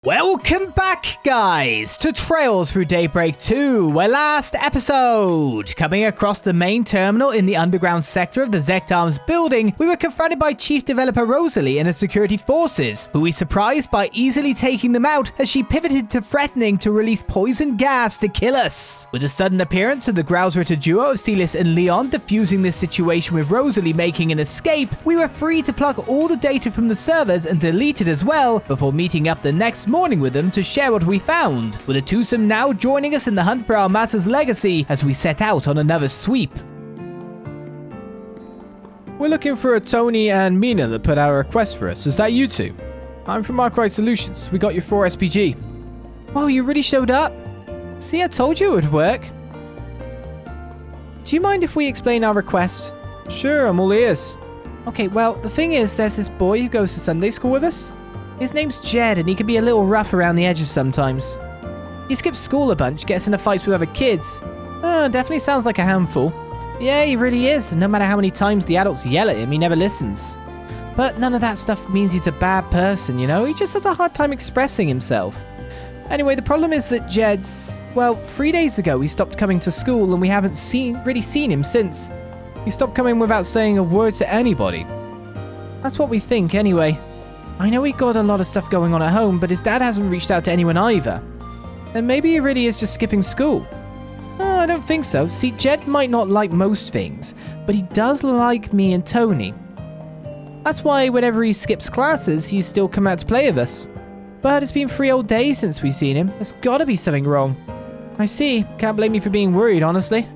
Welcome back, guys, to Trails Through Daybreak 2, where last episode, coming across the main terminal in the underground sector of the Zektarms building, we were confronted by Chief Developer Rosalie and her security forces, who we surprised by easily taking them out as she pivoted to threatening to release poison gas to kill us. With the sudden appearance of the Growlsritter duo of Celis and Leon defusing this situation with Rosalie making an escape, we were free to plug all the data from the servers and delete it as well, before meeting up the next morning with them to share what we found, with the twosome now joining us in the hunt for our master's legacy as we set out on another sweep. We're looking for a Tony and Mina that put out a request for us. Is that you two? I'm from Arkride Solutions. We got your 4 SPG. Oh, you really showed up? See, I told you it would work. Do you mind if we explain our request? Sure, I'm all ears. Okay, well, the thing is, there's this boy who goes to Sunday school with us. His name's Jed, and he can be a little rough around the edges sometimes. He skips school a bunch, gets into fights with other kids. Definitely sounds like a handful. Yeah, he really is, and no matter how many times the adults yell at him, he never listens. But none of that stuff means he's a bad person, you know? He just has a hard time expressing himself. Anyway, the problem is that Jed's... Well, 3 days ago he stopped coming to school, and we haven't really seen him since. He stopped coming without saying a word to anybody. That's what we think, anyway. I know he got a lot of stuff going on at home, but his dad hasn't reached out to anyone either. And maybe he really is just skipping school. I don't think so. See, Jed might not like most things, but he does like me and Tony. That's why whenever he skips classes, he's still come out to play with us. But it's been 3 whole days since we've seen him. There's gotta be something wrong. I see. Can't blame you for being worried, honestly.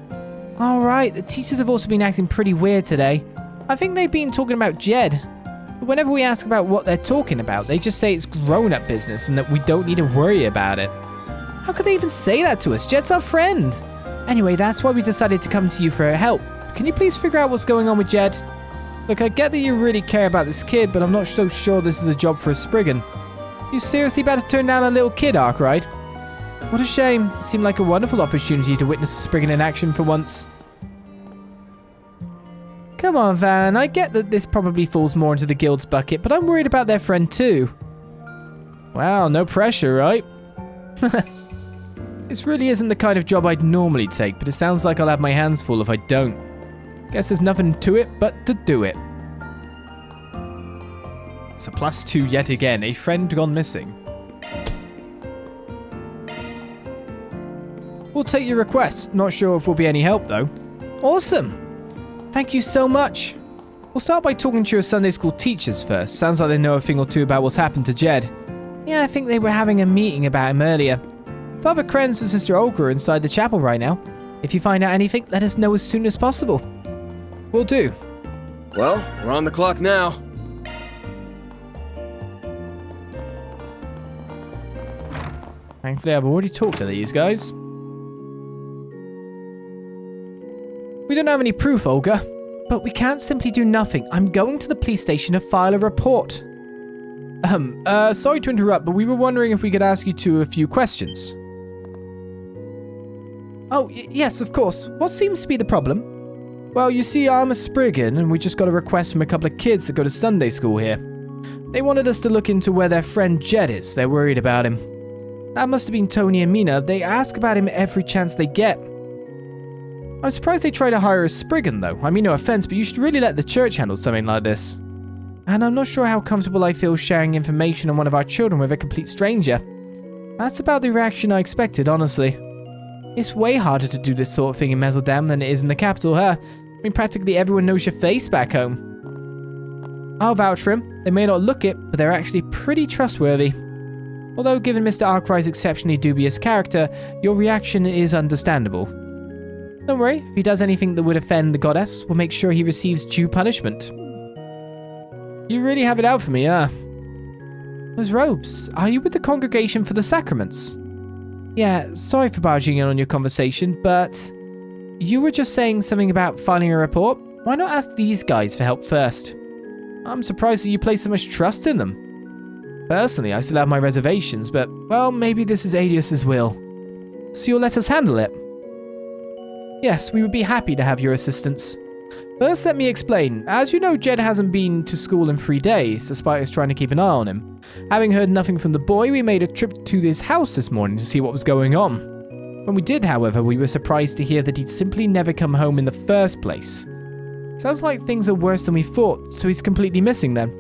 Alright, the teachers have also been acting pretty weird today. I think they've been talking about Jed. But whenever we ask about what they're talking about, they just say it's grown-up business and that we don't need to worry about it. How could they even say that to us? Jed's our friend. Anyway, that's why we decided to come to you for help. Can you please figure out what's going on with Jed? Look, I get that you really care about this kid, but I'm not so sure this is a job for a Spriggan. You seriously about to turn down a little kid, Arkride? What a shame. It seemed like a wonderful opportunity to witness a Spriggan in action for once. Come on, Van. I get that this probably falls more into the guild's bucket, but I'm worried about their friend too. Wow, no pressure, right? This really isn't the kind of job I'd normally take, but it sounds like I'll have my hands full if I don't. Guess there's nothing to it but to do it. It's a +2 yet again. A friend gone missing. We'll take your request. Not sure if we'll be any help, though. Awesome. Thank you so much. We'll start by talking to your Sunday school teachers first. Sounds like they know a thing or two about what's happened to Jed. Yeah, I think they were having a meeting about him earlier. Father Krenz and Sister Olga are inside the chapel right now. If you find out anything, let us know as soon as possible. Will do. Well, we're on the clock now. Thankfully, I've already talked to these guys. We don't have any proof, Olga, but we can't simply do nothing. I'm going to the police station to file a report. Sorry to interrupt, but we were wondering if we could ask you a few questions. Oh, yes, of course. What seems to be the problem? Well, you see, I'm a Spriggan, and we just got a request from a couple of kids that go to Sunday school here. They wanted us to look into where their friend Jed is. They're worried about him. That must have been Tony and Mina. They ask about him every chance they get. I'm surprised they try to hire a Spriggan, though. I mean, no offense, but you should really let the church handle something like this. And I'm not sure how comfortable I feel sharing information on one of our children with a complete stranger. That's about the reaction I expected, honestly. It's way harder to do this sort of thing in Mezzaldam than it is in the capital, huh? I mean, practically everyone knows your face back home. I'll vouch for him. They may not look it, but they're actually pretty trustworthy. Although, given Mr. Arkride's exceptionally dubious character, your reaction is understandable. Don't worry, if he does anything that would offend the goddess, we'll make sure he receives due punishment. You really have it out for me, huh? Those robes, are you with the Congregation for the Sacraments? Yeah, sorry for barging in on your conversation, but... You were just saying something about filing a report? Why not ask these guys for help first? I'm surprised that you place so much trust in them. Personally, I still have my reservations, but, well, maybe this is Adius's will. So you'll let us handle it? Yes, we would be happy to have your assistance. First, let me explain. As you know, Jed hasn't been to school in 3 days, despite us trying to keep an eye on him. Having heard nothing from the boy, we made a trip to his house this morning to see what was going on. When we did, however, we were surprised to hear that he'd simply never come home in the first place. Sounds like things are worse than we thought, so he's completely missing then.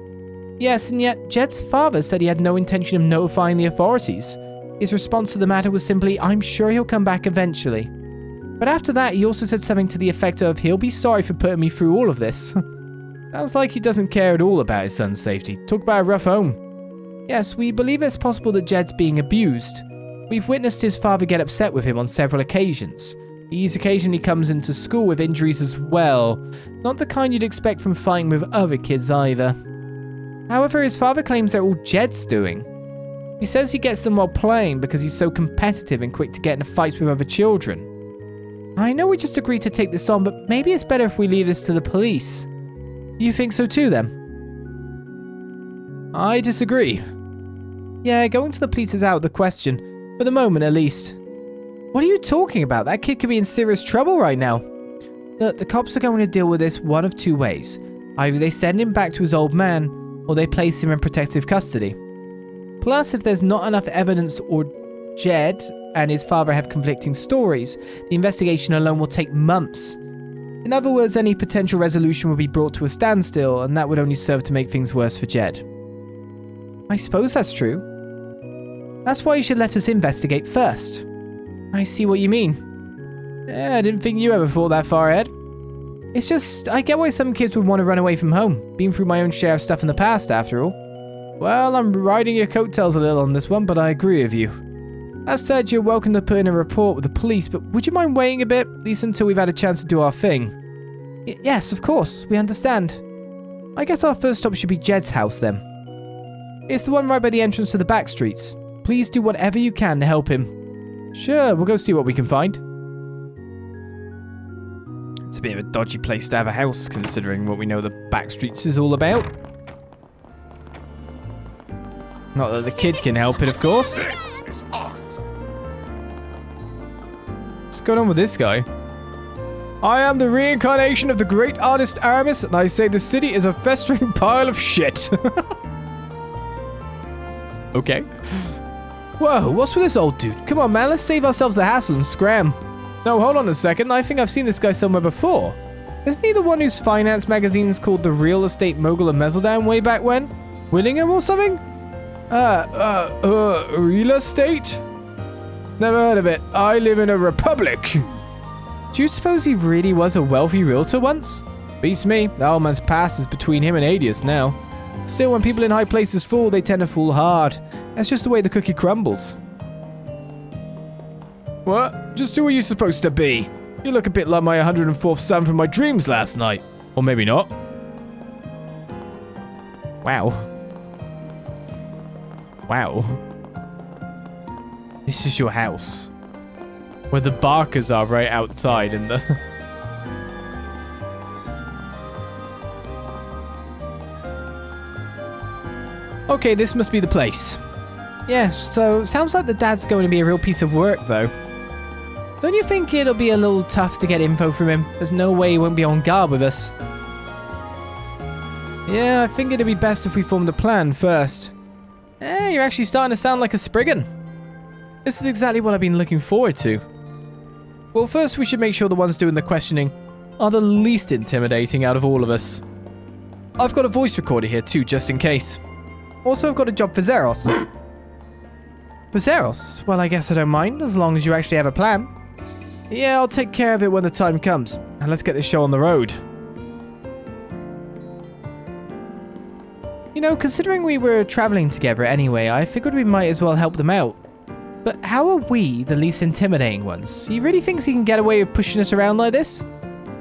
Yes, and yet Jed's father said he had no intention of notifying the authorities. His response to the matter was simply, "I'm sure he'll come back eventually." But after that, he also said something to the effect of, "He'll be sorry for putting me through all of this." Sounds like he doesn't care at all about his son's safety. Talk about a rough home. Yes, we believe it's possible that Jed's being abused. We've witnessed his father get upset with him on several occasions. He's occasionally comes into school with injuries as well. Not the kind you'd expect from fighting with other kids either. However, his father claims they're all Jed's doing. He says he gets them while playing because he's so competitive and quick to get into fights with other children. I know we just agreed to take this on, but maybe it's better if we leave this to the police. You think so too, then? I disagree. Yeah, going to the police is out of the question. For the moment, at least. What are you talking about? That kid could be in serious trouble right now. Look, the cops are going to deal with this one of 2 ways. Either they send him back to his old man, or they place him in protective custody. Plus, if there's not enough evidence or Jed and his father have conflicting stories, the investigation alone will take months. In other words, any potential resolution will be brought to a standstill, and that would only serve to make things worse for Jed. I suppose that's true. That's why you should let us investigate first. I see what you mean. I didn't think you ever thought that far ahead. It's just, I get why some kids would want to run away from home. Been through my own share of stuff in the past, after all. Well, I'm riding your coattails a little on this one, but I agree with you. As said, you're welcome to put in a report with the police, but would you mind waiting a bit, at least until we've had a chance to do our thing? Yes, of course, we understand. I guess our first stop should be Jed's house then. It's the one right by the entrance to the back streets. Please do whatever you can to help him. Sure, we'll go see what we can find. It's a bit of a dodgy place to have a house, considering what we know the back streets is all about. Not that the kid can help it, of course. What's going on with this guy? I am the reincarnation of the great artist Aramis, and I say the city is a festering pile of shit. Okay. Whoa, what's with this old dude? Come on, man, let's save ourselves the hassle and scram. No, hold on a second. I think I've seen this guy somewhere before. Isn't he the one whose finance magazine's called The Real Estate Mogul of Mezzledown way back when? Willingham or something? Real estate? Never heard of it. I live in a republic. Do you suppose he really was a wealthy realtor once? Beats me. The old man's past is between him and Edith now. Still, when people in high places fall, they tend to fall hard. That's just the way the cookie crumbles. What? Just who are you supposed to be? You look a bit like my 104th son from my dreams last night. Or maybe not. Wow. Wow. This is your house. Where the Barkers are right outside in the... Okay, this must be the place. Yeah, so sounds like the dad's going to be a real piece of work, though. Don't you think it'll be a little tough to get info from him? There's no way he won't be on guard with us. Yeah, I think it'd be best if we formed a plan first. You're actually starting to sound like a Spriggan. This is exactly what I've been looking forward to. Well, first we should make sure the ones doing the questioning are the least intimidating out of all of us. I've got a voice recorder here too, just in case. Also, I've got a job for Zeros. For Zeros? Well, I guess I don't mind, as long as you actually have a plan. Yeah, I'll take care of it when the time comes. And let's get this show on the road. You know, considering we were traveling together anyway, I figured we might as well help them out. But how are we the least intimidating ones? He really thinks he can get away with pushing us around like this?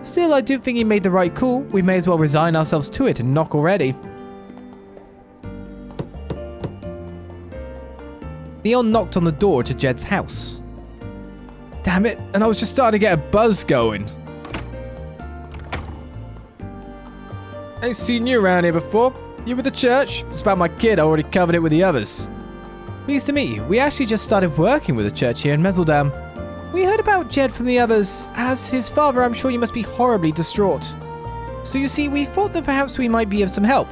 Still, I do think he made the right call. We may as well resign ourselves to it and knock already. Leon knocked on the door to Jed's house. Damn it, and I was just starting to get a buzz going. I've seen you around here before. You with the church? It's about my kid, I already covered it with the others. Pleased to meet you. We actually just started working with the church here in Mezzledown. We heard about Jed from the others. As his father, I'm sure you must be horribly distraught. So you see, we thought that perhaps we might be of some help.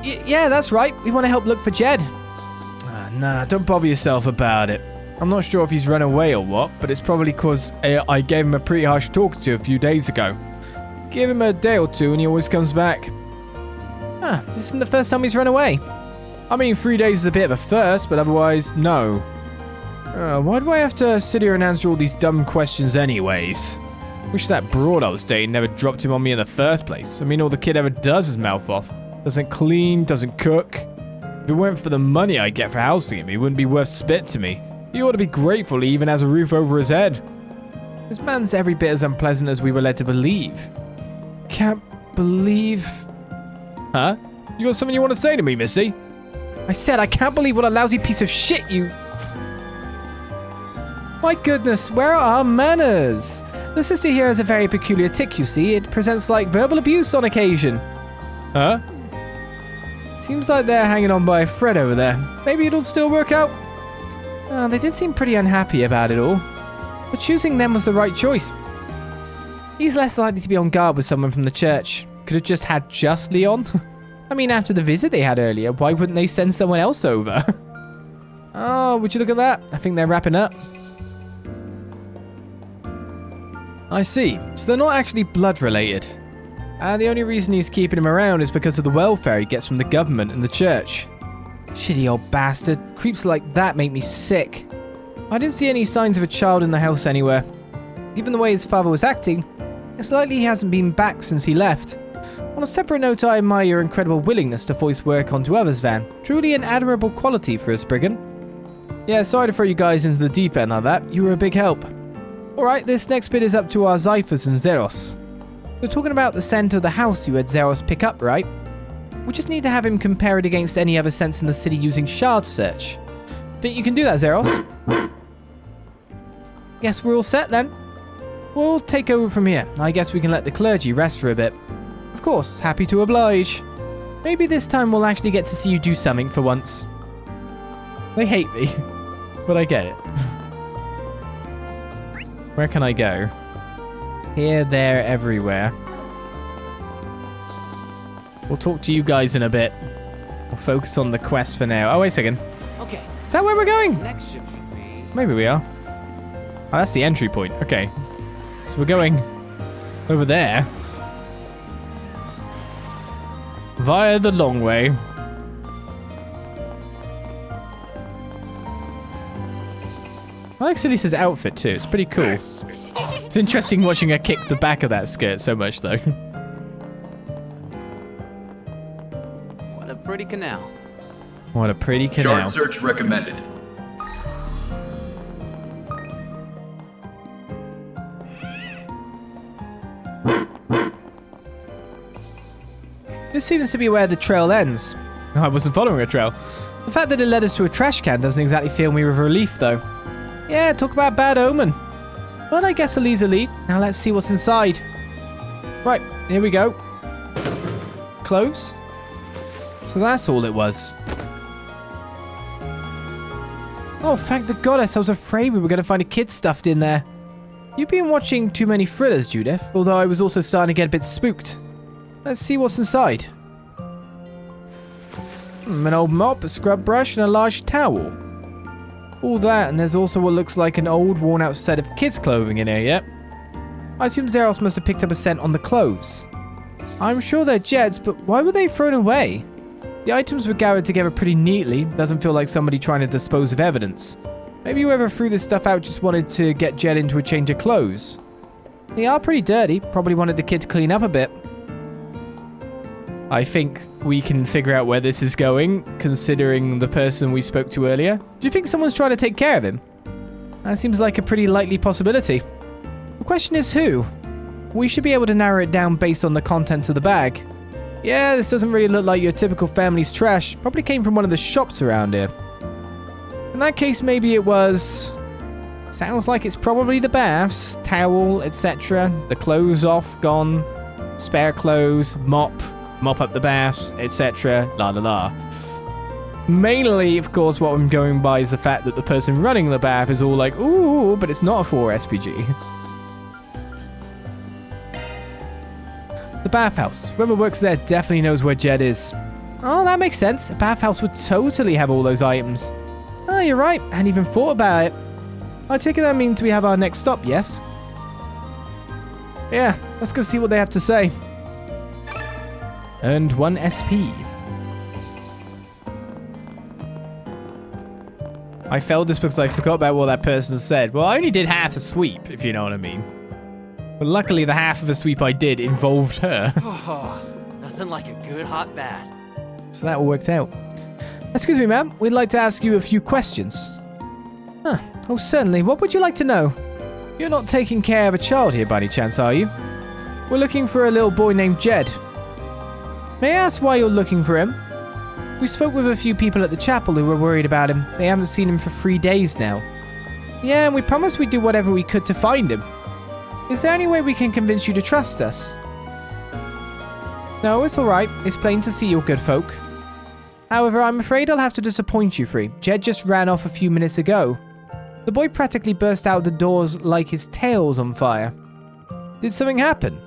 Yeah, that's right. We want to help look for Jed. Nah, don't bother yourself about it. I'm not sure if he's run away or what, but it's probably because I gave him a pretty harsh talk to a few days ago. Give him a day or two and he always comes back. This isn't the first time he's run away. I mean, 3 days is a bit of a first, but otherwise, no. Why do I have to sit here and answer all these dumb questions anyways? Wish that broad I was dating never dropped him on me in the first place. I mean, all the kid ever does is mouth off. Doesn't clean, doesn't cook. If it weren't for the money I get for housing him, he wouldn't be worth spit to me. He ought to be grateful he even has a roof over his head. This man's every bit as unpleasant as we were led to believe. Can't believe... Huh? You got something you want to say to me, Missy? I said I can't believe what a lousy piece of shit you... My goodness, where are our manners? The sister here has a very peculiar tic, you see. It presents like verbal abuse on occasion. Huh? Seems like they're hanging on by a thread over there. Maybe it'll still work out. They did seem pretty unhappy about it all. But choosing them was the right choice. He's less likely to be on guard with someone from the church. Could have just had Leon. I mean, after the visit they had earlier, why wouldn't they send someone else over? Oh, would you look at that? I think they're wrapping up. I see. So they're not actually blood related. And the only reason he's keeping him around is because of the welfare he gets from the government and the church. Shitty old bastard. Creeps like that make me sick. I didn't see any signs of a child in the house anywhere. Given the way his father was acting, it's likely he hasn't been back since he left. On a separate note, I admire your incredible willingness to voice work onto others, Van. Truly an admirable quality for a Spriggan. Yeah, sorry to throw you guys into the deep end like that. You were a big help. Alright, this next bit is up to our Zyphus and Zeros. We're talking about the scent of the house you had Zeros pick up, right? We just need to have him compare it against any other scents in the city using shard search. Think you can do that, Zeros? Guess we're all set then. We'll take over from here. I guess we can let the clergy rest for a bit. Of course, happy to oblige. Maybe this time we'll actually get to see you do something for once. They hate me, but I get it. Where can I go? Here, there, everywhere. We'll talk to you guys in a bit. We'll focus on the quest for now. Oh, wait a second. Okay. Is that where we're going? Next ship should be... Maybe we are. Oh, that's the entry point. Okay. So we're going over there. Via the long way. I like Silisa's outfit too. It's pretty cool. It's interesting watching her kick the back of that skirt so much though. What a pretty canal. What a pretty canal. Shard search recommended. This seems to be where the trail ends. I wasn't following a trail. The fact that it led us to a trash can doesn't exactly fill me with relief though. Yeah, talk about bad omen. But I guess Olizandri. Now let's see what's inside. Right, here we go. Cloves. So that's all it was. Oh, thank the goddess. I was afraid we were going to find a kid stuffed in there. You've been watching too many thrillers, Judith, although I was also starting to get a bit spooked. Let's see what's inside. An old mop, a scrub brush, and a large towel. All that, and there's also what looks like an old, worn-out set of kids' clothing in here, yep. I assume Zeros must have picked up a scent on the clothes. I'm sure they're Jed's, but why were they thrown away? The items were gathered together pretty neatly. Doesn't feel like somebody trying to dispose of evidence. Maybe whoever threw this stuff out just wanted to get Jed into a change of clothes. They are pretty dirty. Probably wanted the kid to clean up a bit. I think we can figure out where this is going, considering the person we spoke to earlier. Do you think someone's trying to take care of him? That seems like a pretty likely possibility. The question is who? We should be able to narrow it down based on the contents of the bag. Yeah, this doesn't really look like your typical family's trash. Probably came from one of the shops around here. In that case, maybe it was... Sounds like it's probably the baths, towel, etc. The clothes off, gone. Spare clothes, mop up the baths, etc. La la la. Mainly, of course, what I'm going by is the fact that the person running the bath is all like, ooh, but it's not a 4 SPG. bathhouse. Whoever works there definitely knows where Jed is. Oh, that makes sense. A bathhouse would totally have all those items. Oh, you're right. I hadn't even thought about it. I take it that means we have our next stop, yes? Yeah, let's go see what they have to say. Earned 1 SP. I failed this because I forgot about what that person said. Well, I only did half a sweep, if you know what I mean. But luckily, the half of a sweep I did involved her. Oh, nothing like a good hot bath. So that all worked out. Excuse me, ma'am. We'd like to ask you a few questions. Huh. Oh, certainly. What would you like to know? You're not taking care of a child here by any chance, are you? We're looking for a little boy named Jed. May I ask why you're looking for him? We spoke with a few people at the chapel who were worried about him. They haven't seen him for 3 days now. Yeah, and we promised we'd do whatever we could to find him. Is there any way we can convince you to trust us? No, it's alright. It's plain to see you're good folk. However, I'm afraid I'll have to disappoint you three. Jed just ran off a few minutes ago. The boy practically burst out the doors like his tail's on fire. Did something happen?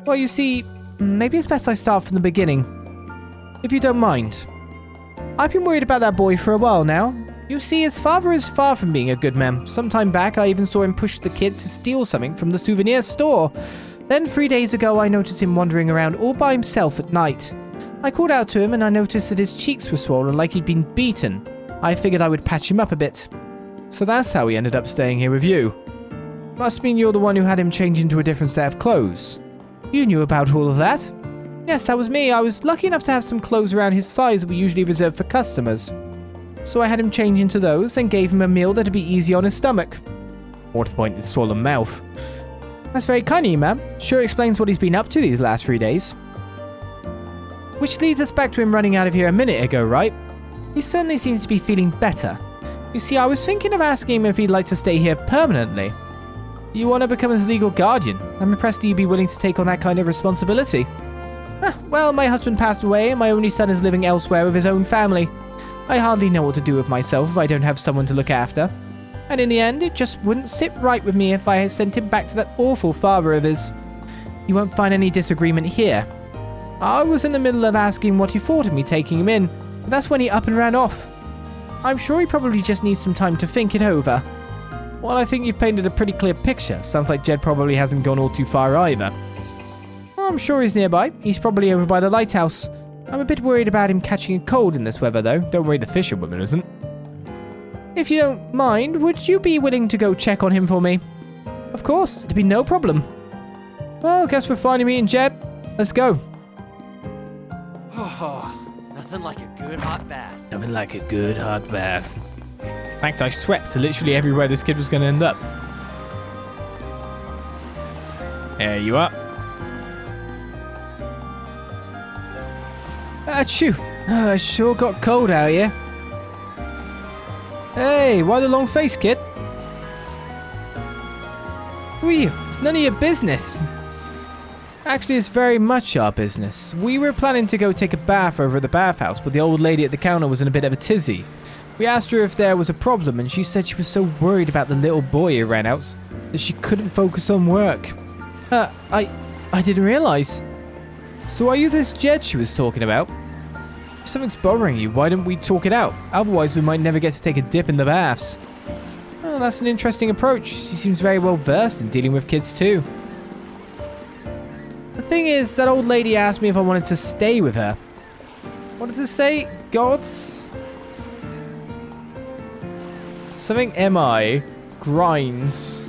Well, you see, maybe it's best I start from the beginning. If you don't mind. I've been worried about that boy for a while now. You see, his father is far from being a good man. Some time back, I even saw him push the kid to steal something from the souvenir store. Then 3 days ago, I noticed him wandering around all by himself at night. I called out to him and I noticed that his cheeks were swollen like he'd been beaten. I figured I would patch him up a bit. So that's how he ended up staying here with you. Must mean you're the one who had him change into a different set of clothes. You knew about all of that? Yes, that was me. I was lucky enough to have some clothes around his size that we usually reserve for customers. So I had him change into those, then gave him a meal that'd be easy on his stomach. More to the point, his swollen mouth. That's very kind of you, ma'am. Sure explains what he's been up to these last 3 days. Which leads us back to him running out of here a minute ago, right? He certainly seems to be feeling better. You see, I was thinking of asking him if he'd like to stay here permanently. You want to become his legal guardian? I'm impressed that you'd be willing to take on that kind of responsibility. Well, my husband passed away and my only son is living elsewhere with his own family. I hardly know what to do with myself if I don't have someone to look after. And in the end, it just wouldn't sit right with me if I had sent him back to that awful father of his. You won't find any disagreement here. I was in the middle of asking what he thought of me taking him in, but that's when he up and ran off. I'm sure he probably just needs some time to think it over. Well, I think you've painted a pretty clear picture. Sounds like Jed probably hasn't gone all too far either. I'm sure he's nearby. He's probably over by the lighthouse. I'm a bit worried about him catching a cold in this weather, though. Don't worry, the fisherwoman isn't. If you don't mind, would you be willing to go check on him for me? Of course, it'd be no problem. Well, guess we're finally meeting Jed. Let's go. Oh, nothing like a good hot bath. Nothing like a good hot bath. In fact, I swept literally everywhere this kid was going to end up. There you are. Achoo! Oh, I sure got cold out here. Hey, why the long face, kid? Who are you? It's none of your business. Actually, it's very much our business. We were planning to go take a bath over at the bathhouse, but the old lady at the counter was in a bit of a tizzy. We asked her if there was a problem, and she said she was so worried about the little boy who ran out that she couldn't focus on work. I didn't realize. So are you this Jed she was talking about? If something's bothering you, why don't we talk it out? Otherwise, we might never get to take a dip in the baths. Oh, that's an interesting approach. She seems very well versed in dealing with kids too. The thing is, that old lady asked me if I wanted to stay with her. What does it say? Gods? Something MI. Grinds.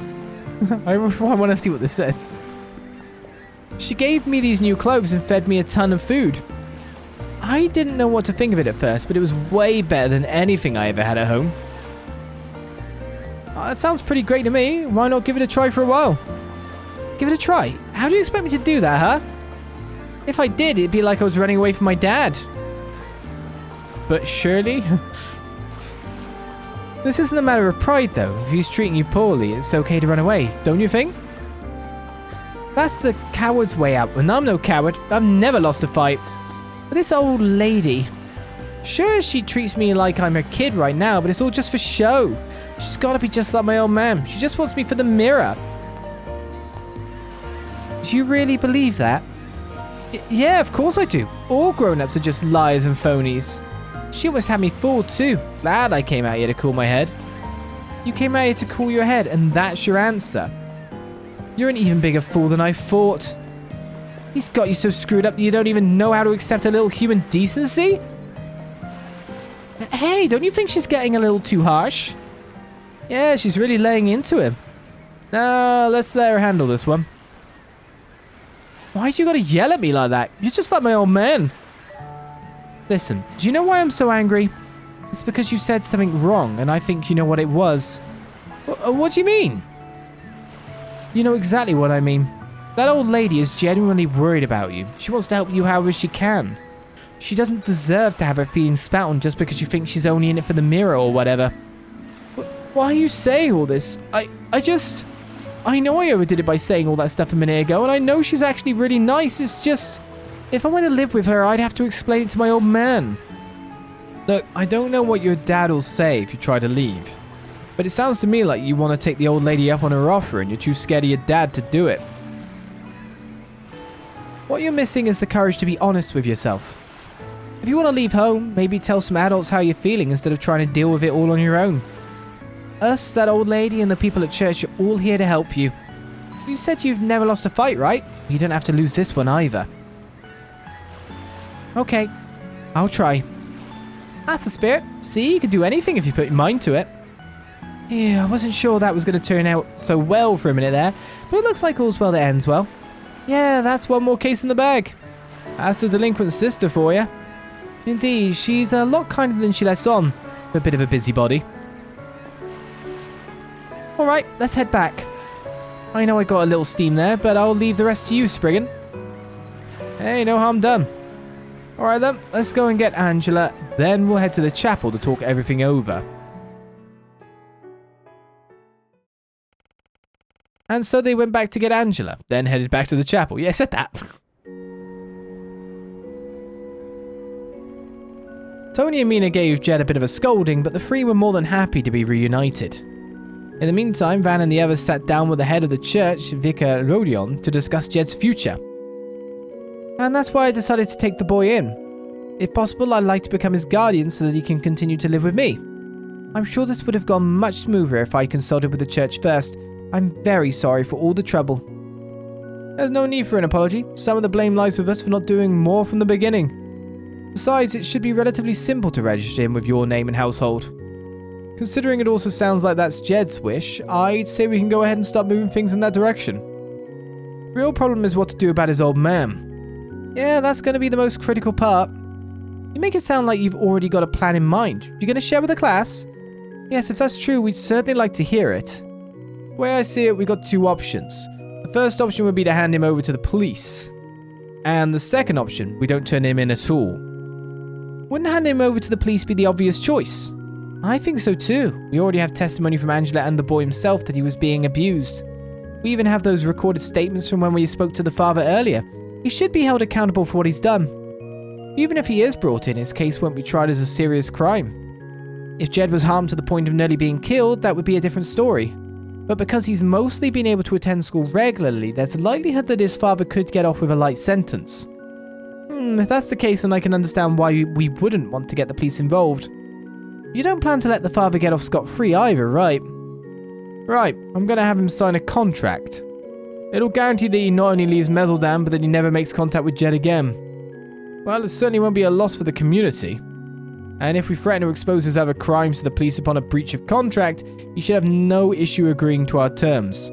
I want to see what this says. She gave me these new clothes and fed me a ton of food. I didn't know what to think of it at first, but it was way better than anything I ever had at home. It sounds pretty great to me. Why not give it a try for a while? Give it a try? How do you expect me to do that, huh? If I did, it'd be like I was running away from my dad. But surely? This isn't a matter of pride, though. If he's treating you poorly, it's okay to run away, don't you think? That's the coward's way out, and I'm no coward. I've never lost a fight. But this old lady... Sure, she treats me like I'm her kid right now, but it's all just for show. She's got to be just like my old man. She just wants me for the mirror. Do you really believe that? Yeah, of course I do. All grown-ups are just liars and phonies. She almost had me fooled too. Glad I came out here to cool my head. You came out here to cool your head, and that's your answer. You're an even bigger fool than I thought. He's got you so screwed up that you don't even know how to accept a little human decency? Hey, don't you think she's getting a little too harsh? Yeah, she's really laying into him. Now, let's let her handle this one. Why'd you gotta yell at me like that? You're just like my old man. Listen, do you know why I'm so angry? It's because you said something wrong, and I think you know what it was. What do you mean? You know exactly what I mean. That old lady is genuinely worried about you. She wants to help you however she can. She doesn't deserve to have her feelings spat on just because you think she's only in it for the mirror or whatever. Why are you saying all this? I know I overdid it by saying all that stuff a minute ago, and I know she's actually really nice. It's just, if I went to live with her, I'd have to explain it to my old man. Look, I don't know what your dad will say if you try to leave, but it sounds to me like you want to take the old lady up on her offer and you're too scared of your dad to do it. What you're missing is the courage to be honest with yourself. If you want to leave home, maybe tell some adults how you're feeling instead of trying to deal with it all on your own. Us, that old lady, and the people at church are all here to help you. You said you've never lost a fight, right? You don't have to lose this one either. Okay, I'll try. That's the spirit. See, you can do anything if you put your mind to it. Yeah, I wasn't sure that was going to turn out so well for a minute there, but it looks like all's well that ends well. Yeah, that's one more case in the bag. That's the delinquent sister for you. Indeed, she's a lot kinder than she lets on. A bit of a busybody. Alright, let's head back. I know I got a little steam there, but I'll leave the rest to you, Spriggan. Hey, no harm done. Alright then, let's go and get Angela, then we'll head to the chapel to talk everything over. And so they went back to get Angela, then headed back to the chapel. Yeah, I said that. Tony and Mina gave Jed a bit of a scolding, but the three were more than happy to be reunited. In the meantime, Van and the others sat down with the head of the church, Vicar Rodion, to discuss Jed's future. And that's why I decided to take the boy in. If possible, I'd like to become his guardian so that he can continue to live with me. I'm sure this would have gone much smoother if I consulted with the church first. I'm very sorry for all the trouble. There's no need for an apology. Some of the blame lies with us for not doing more from the beginning. Besides, it should be relatively simple to register him with your name and household. Considering it also sounds like that's Jed's wish, I'd say we can go ahead and start moving things in that direction. Real problem is what to do about his old man. Yeah, that's going to be the most critical part. You make it sound like you've already got a plan in mind. You're going to share with the class? Yes, if that's true, we'd certainly like to hear it. The way I see it, we got two options. The first option would be to hand him over to the police. And the second option, we don't turn him in at all. Wouldn't handing him over to the police be the obvious choice? I think so too. We already have testimony from Angela and the boy himself that he was being abused. We even have those recorded statements from when we spoke to the father earlier. He should be held accountable for what he's done. Even if he is brought in, his case won't be tried as a serious crime. If Jed was harmed to the point of nearly being killed, that would be a different story. But because he's mostly been able to attend school regularly, there's a likelihood that his father could get off with a light sentence. If that's the case, then I can understand why we wouldn't want to get the police involved. You don't plan to let the father get off scot-free either, right? Right, I'm gonna have him sign a contract. It'll guarantee that he not only leaves Mezzledam, but that he never makes contact with Jed again. Well, it certainly won't be a loss for the community. And if we threaten to expose his other crimes to the police upon a breach of contract, he should have no issue agreeing to our terms.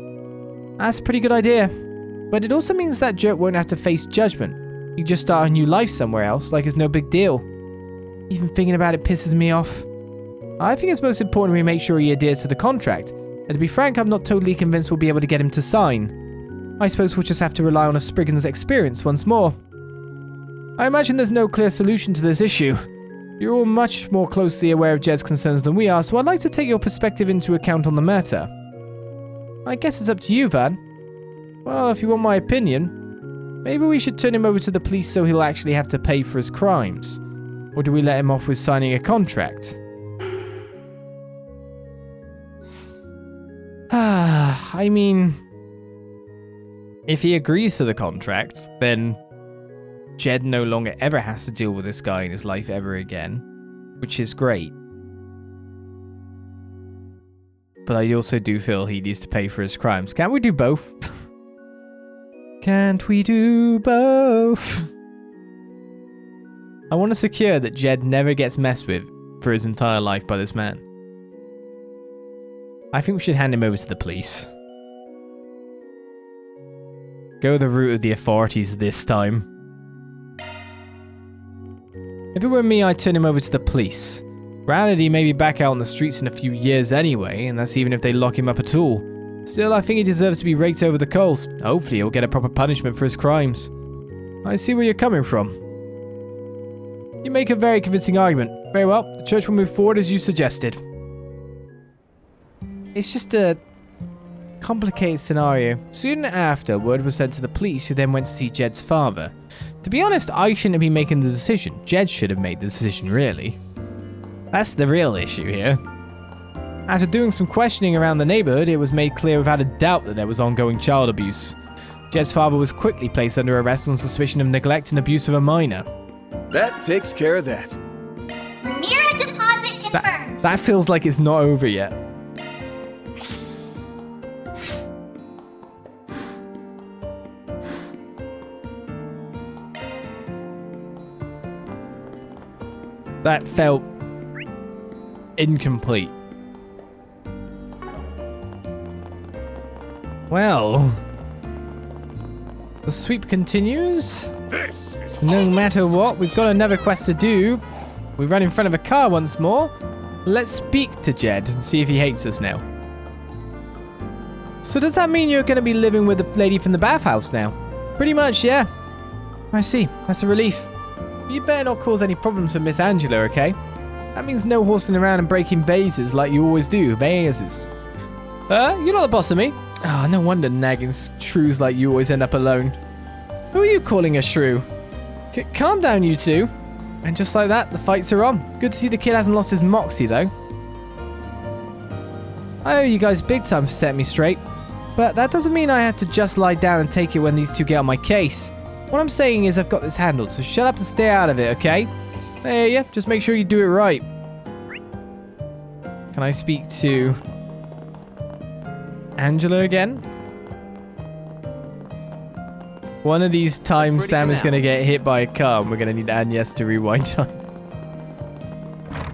That's a pretty good idea. But it also means that jerk won't have to face judgment. He can just start a new life somewhere else, like it's no big deal. Even thinking about it pisses me off. I think it's most important we make sure he adheres to the contract, and to be frank, I'm not totally convinced we'll be able to get him to sign. I suppose we'll just have to rely on a Spriggan's experience once more. I imagine there's no clear solution to this issue. You're all much more closely aware of Jed's concerns than we are, so I'd like to take your perspective into account on the matter. I guess it's up to you, Van. Well, if you want my opinion, maybe we should turn him over to the police so he'll actually have to pay for his crimes. Or do we let him off with signing a contract? I mean, if he agrees to the contract, then Jed no longer ever has to deal with this guy in his life ever again, which is great. But I also do feel he needs to pay for his crimes. Can't we do both? Can't we do both? I want to secure that Jed never gets messed with for his entire life by this man. I think we should hand him over to the police. Go the route of the authorities this time. If it were me, I'd turn him over to the police. Granted, he may be back out on the streets in a few years anyway, and that's even if they lock him up at all. Still, I think he deserves to be raked over the coals. Hopefully, he'll get a proper punishment for his crimes. I see where you're coming from. You make a very convincing argument. Very well, the church will move forward as you suggested. It's just a complicated scenario. Soon after, word was sent to the police, who then went to see Jed's father. To be honest, I shouldn't have been making the decision. Jed should have made the decision, really. That's the real issue here. After doing some questioning around the neighborhood, it was made clear without a doubt that there was ongoing child abuse. Jed's father was quickly placed under arrest on suspicion of neglect and abuse of a minor. That takes care of that. Mira deposit confirmed. That feels like it's not over yet. That felt incomplete. Well, the sweep continues. No matter what, we've got another quest to do. We run in front of a car once more. Let's speak to Jed and see if he hates us now. So does that mean you're going to be living with the lady from the bathhouse now? Pretty much, yeah. I see. That's a relief. You better not cause any problems for Miss Angela, okay? That means no horsing around and breaking vases like you always do. Vases. You're not the boss of me. Ah, no wonder nagging shrews like you always end up alone. Who are you calling a shrew? Calm down, you two. And just like that, the fights are on. Good to see the kid hasn't lost his moxie, though. I owe you guys big time for setting me straight. But that doesn't mean I have to just lie down and take it when these two get on my case. What I'm saying is I've got this handled, so shut up and stay out of it, okay? There, yeah, just make sure you do it right. Can I speak to Angela again? One of these times Sam is going to get hit by a car and we're going to need Agnes to rewind time.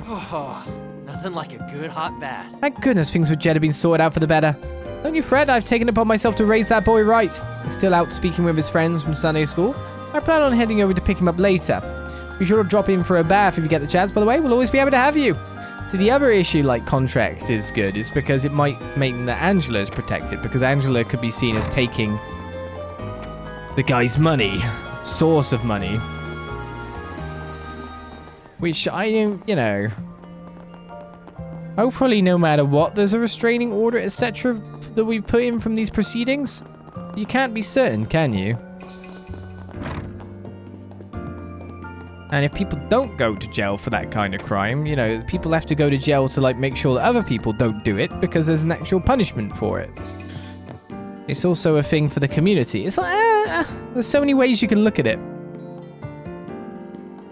Oh, nothing like a good hot bath. Thank goodness things with Jed have been sorted out for the better. Don't you fret, I've taken it upon myself to raise that boy right. He's still out speaking with his friends from Sunday school. I plan on heading over to pick him up later. Be sure to drop in for a bath if you get the chance, by the way. We'll always be able to have you. So the other issue, like contract, is good. Is because it might mean that Angela is protected. Because Angela could be seen as taking the guy's money. Source of money. Which I, you know... Hopefully no matter what, there's a restraining order, etc. that we put in from these proceedings. You can't be certain, can you? And if people don't go to jail for that kind of crime, you know, people have to go to jail to, like, make sure that other people don't do it because there's an actual punishment for it. It's also a thing for the community. It's like, there's so many ways you can look at it.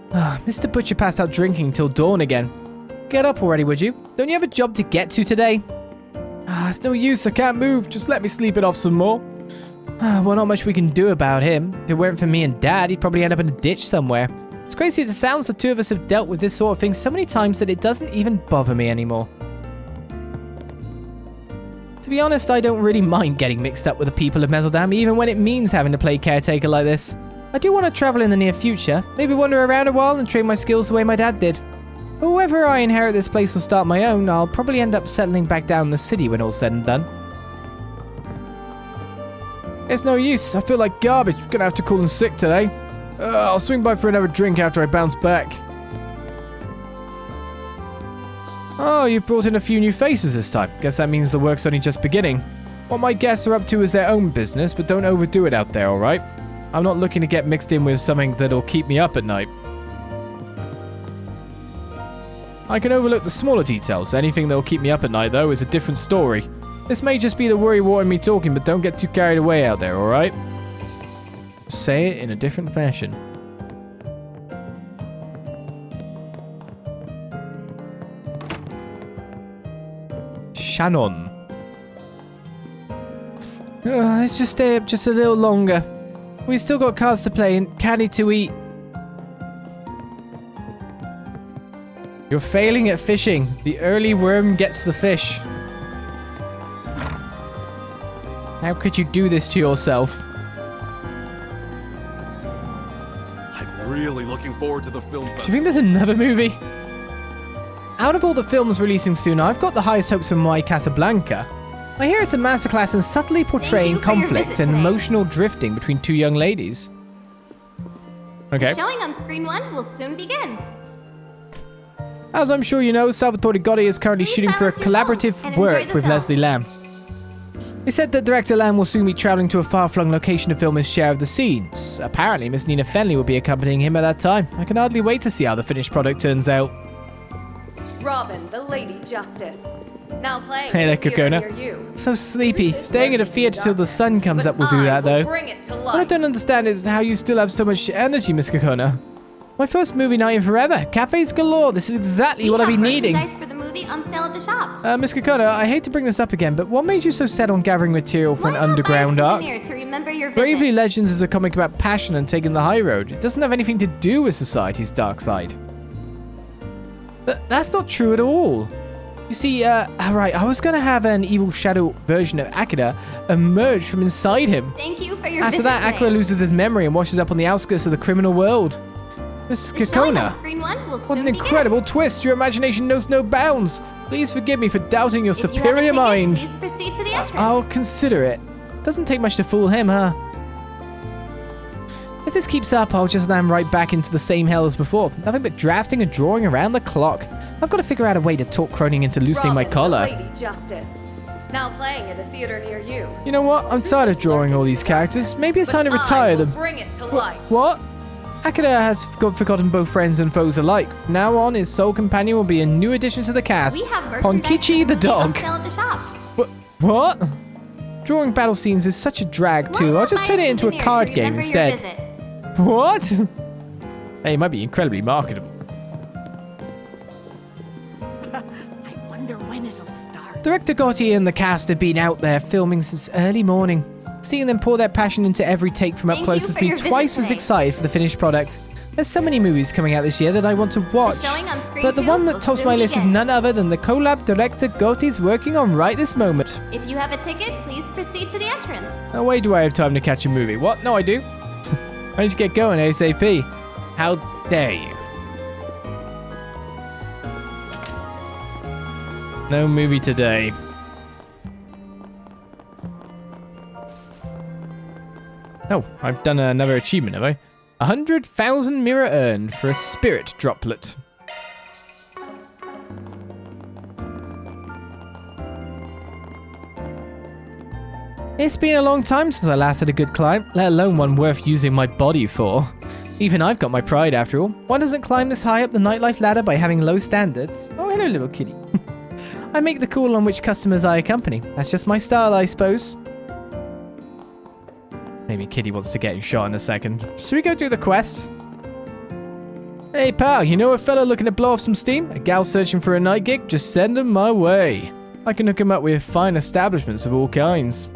Mr. Butcher passed out drinking till dawn again. Get up already, would you? Don't you have a job to get to today? It's no use, I can't move. Just let me sleep it off some more. Well, not much we can do about him. If it weren't for me and Dad, he'd probably end up in a ditch somewhere. It's crazy as it sounds, the two of us have dealt with this sort of thing so many times that it doesn't even bother me anymore. To be honest, I don't really mind getting mixed up with the people of Mezzledam, even when it means having to play caretaker like this. I do want to travel in the near future, maybe wander around a while and train my skills the way my dad did. But whether I inherit this place or start my own, I'll probably end up settling back down in the city when all's said and done. It's no use, I feel like garbage. I'm gonna have to call in sick today. I'll swing by for another drink after I bounce back. Oh, you've brought in a few new faces this time. Guess that means the work's only just beginning. What my guests are up to is their own business, but don't overdo it out there, alright? I'm not looking to get mixed in with something that'll keep me up at night. I can overlook the smaller details. Anything that'll keep me up at night, though, is a different story. This may just be the worry wart in me talking, but don't get too carried away out there, alright? Say it in a different fashion. Shannon. Let's just stay up just a little longer. We've still got cards to play and candy to eat. You're failing at fishing. The early worm gets the fish. How could you do this to yourself? I'm really looking forward to the film Do you festival. think there's another movie? Out of all the films releasing soon, I've got the highest hopes for My Casablanca. I hear it's a masterclass in subtly portraying you for your conflict visit and today. emotional drifting between two young ladies. Okay. The showing on screen 1 will soon begin. As I'm sure you know, Salvatore Gotti is currently Please shooting for a silence your phones collaborative and enjoy work the with film. Leslie Lamb. He said that director Lamb will soon be traveling to a far-flung location to film his share of the scenes. Apparently, Miss Nina Fenley will be accompanying him at that time. I can hardly wait to see how the finished product turns out. Robin, the Lady Justice. Now playing Hey in there, a theater Kokona. near you. So sleepy. Truth is Staying at a lurking in theater till the darkness, sun comes but up will do I that, will though. bring it to What I light. don't understand is how you still have so much energy, Miss Kokona. My first movie night in forever. Cafes galore. This is exactly what I've been needing. Merchandise for the movie on sale at the shop. Miss Kokona, I hate to bring this up again, but what made you so set on gathering material for Why an not buy a underground arc? souvenir to remember your visit? Bravely Legends is a comic about passion and taking the high road. It doesn't have anything to do with society's dark side. That's not true at all. You see, alright, I was gonna have an evil shadow version of Akira emerge from inside him. Thank you for your After visit that, today. Akira loses his memory and washes up on the outskirts of the criminal world. Miss The showing on Kokona, screen 1 will what soon an incredible twist. Your imagination knows no bounds. Please forgive me for doubting your begin. If you have a superior ticket, mind. Please proceed to the entrance. I'll consider it. Doesn't take much to fool him, huh? If this keeps up, I'll just land right back into the same hell as before. Nothing but drafting and drawing around the clock. I've got to figure out a way to talk Cronin into loosening my Robin, collar. the Lady Justice. Now playing at a theater near you. You know what? I'm tired of drawing all these characters. Maybe it's time to retire them. Bring it to light. What? Akira has forgotten both friends and foes alike. From now on, his sole companion will be a new addition to the cast. We have merchandise Ponkichi for the movie on dog. sale at the shop. What? Drawing battle scenes is such a drag Why too. not I'll just buy turn it into a souvenir card to game remember your instead. visit? What? Hey, it might be incredibly marketable. I wonder when it'll start. Director Gotti and the cast have been out there filming since early morning. Seeing them pour their passion into every take from up Thank close you has for me your visit twice as today. excited for the finished product. There's so many movies coming out this year that I want to watch. showing on screen But the 2 one that will tops soon my list is begin. none other than the collab director Gotti's working on right this moment. If you have a ticket, please proceed to the entrance. No way do I have time to catch a movie. What? No, I do. I need to get going ASAP. How dare you? No movie today. Oh, I've done another achievement, have I? 100,000 mirror earned for a spirit droplet. It's been a long time since I last had a good climb, let alone one worth using my body for. Even I've got my pride after all. One doesn't climb this high up the nightlife ladder by having low standards. Oh, hello, little kitty. I make the call on which customers I accompany. That's just my style, I suppose. Maybe Kitty wants to get shot in a second. Should we go do the quest? Hey pal, you know a fella looking to blow off some steam? A gal searching for a night gig? Just send him my way. I can hook him up with fine establishments of all kinds.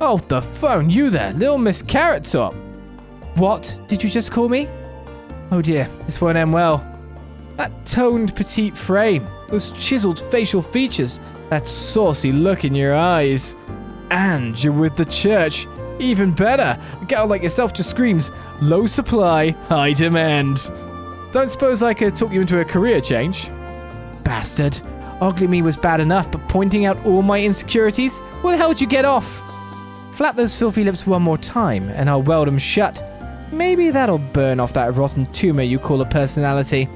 Oh, the phone, you there, little Miss Carrot Top. What? Did you just call me? Oh dear, this won't end well. That toned petite frame, those chiseled facial features, that saucy look in your eyes. And you're with the church. Even better, a gal like yourself just screams, low supply, high demand. Don't suppose I could talk you into a career change? Bastard. Ugly me was bad enough, but pointing out all my insecurities? Where the hell did you get off? Flap those filthy lips one more time, and I'll weld them shut. Maybe that'll burn off that rotten tumor you call a personality.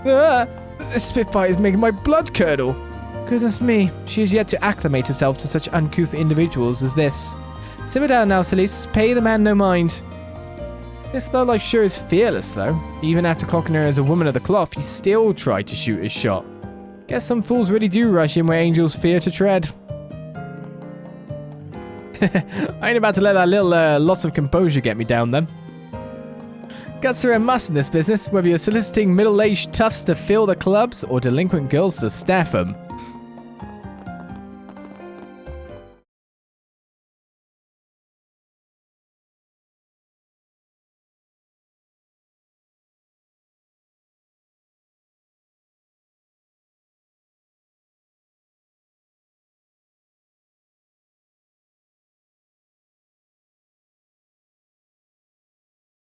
Ah, this Spitfire is making my blood curdle. Goodness me, she has yet to acclimate herself to such uncouth individuals as this. Simmer down now, Celise. Pay the man no mind. This lowlife sure is fearless, though. Even after clocking her as a woman of the cloth, he still tried to shoot his shot. Guess some fools really do rush in where angels fear to tread. I ain't about to let that little loss of composure get me down, then. Guts are a must in this business, whether you're soliciting middle-aged toughs to fill the clubs or delinquent girls to staff them.